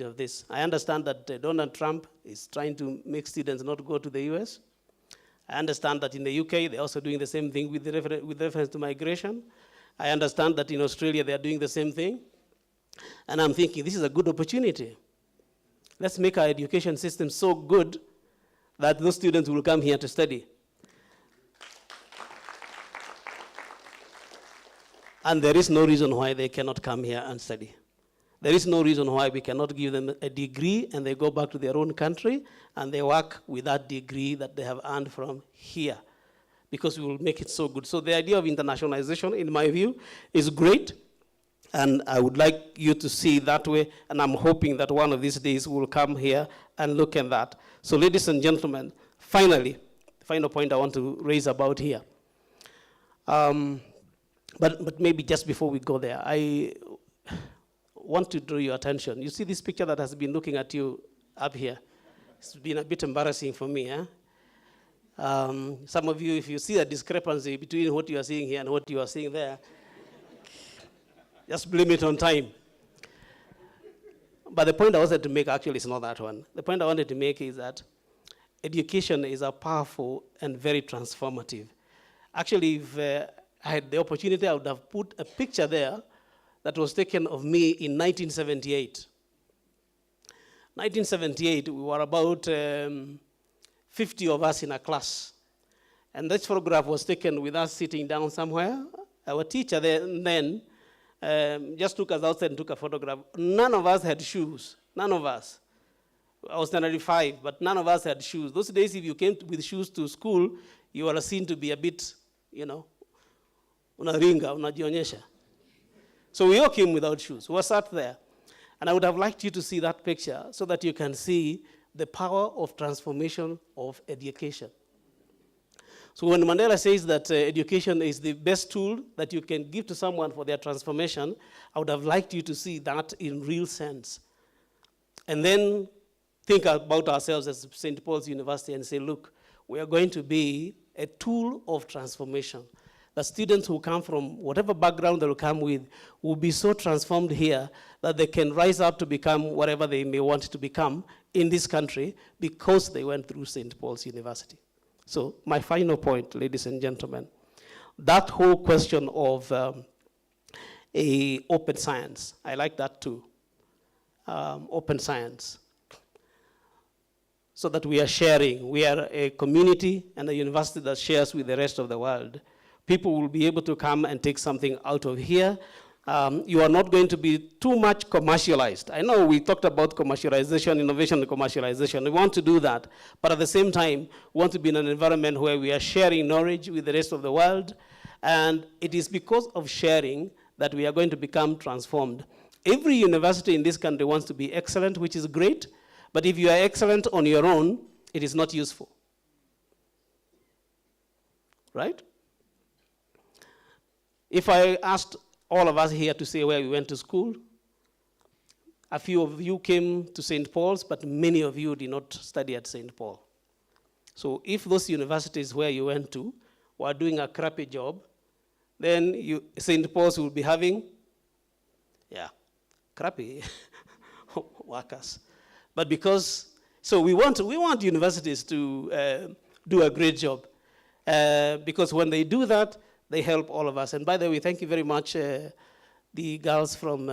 of this. I understand that Donald Trump is trying to make students not go to the US. I understand that in the UK, they're also doing the same thing with reference to migration. I understand that in Australia, they're doing the same thing. And I'm thinking, this is a good opportunity. Let's make our education system so good that those students will come here to study. And there is no reason why they cannot come here and study. There is no reason why we cannot give them a degree and they go back to their own country and they work with that degree that they have earned from here, because we will make it so good. So the idea of internationalization, in my view, is great, and I would like you to see that way, and I'm hoping that one of these days we'll come here and look at that. So ladies and gentlemen, finally, the final point I want to raise about here. But maybe just before we go there, I want to draw your attention. You see this picture that has been looking at you up here? It's been a bit embarrassing for me. Some of you, if you see a discrepancy between what you are seeing here and what you are seeing there, just blame it on time. But the point I wanted to make actually is not that one. The point I wanted to make is that education is a powerful and very transformative. Actually, if I had the opportunity, I would have put a picture there that was taken of me in 1978. 1978, we were about 50 of us in a class. And this photograph was taken with us sitting down somewhere. Our teacher then just took us outside and took a photograph. None of us had shoes, none of us. I was 95, but none of us had shoes. Those days, if you came with shoes to school, you were seen to be a bit, unaringa, unajionyesha. So we all came without shoes. We were sat there. And I would have liked you to see that picture so that you can see the power of transformation of education. So when Mandela says that education is the best tool that you can give to someone for their transformation, I would have liked you to see that in real sense. And then think about ourselves as St. Paul's University and say, look, we are going to be a tool of transformation. The students who come from whatever background they will come with will be so transformed here that they can rise up to become whatever they may want to become in this country because they went through St. Paul's University. So my final point, ladies and gentlemen, that whole question of open science, I like that too, open science, so that we are sharing. We are a community and a university that shares with the rest of the world. People will be able to come and take something out of here. You are not going to be too much commercialized. I know we talked about commercialization, innovation and commercialization. We want to do that. But at the same time, we want to be in an environment where we are sharing knowledge with the rest of the world. And it is because of sharing that we are going to become transformed. Every university in this country wants to be excellent, which is great. But if you are excellent on your own, it is not useful. Right? If I asked all of us here to say where we went to school, a few of you came to St. Paul's, but many of you did not study at St. Paul. So if those universities where you went to were doing a crappy job, then St. Paul's will be having, crappy workers. But so we want universities to do a great job, because when they do that, they help all of us. And by the way, thank you very much, the girls from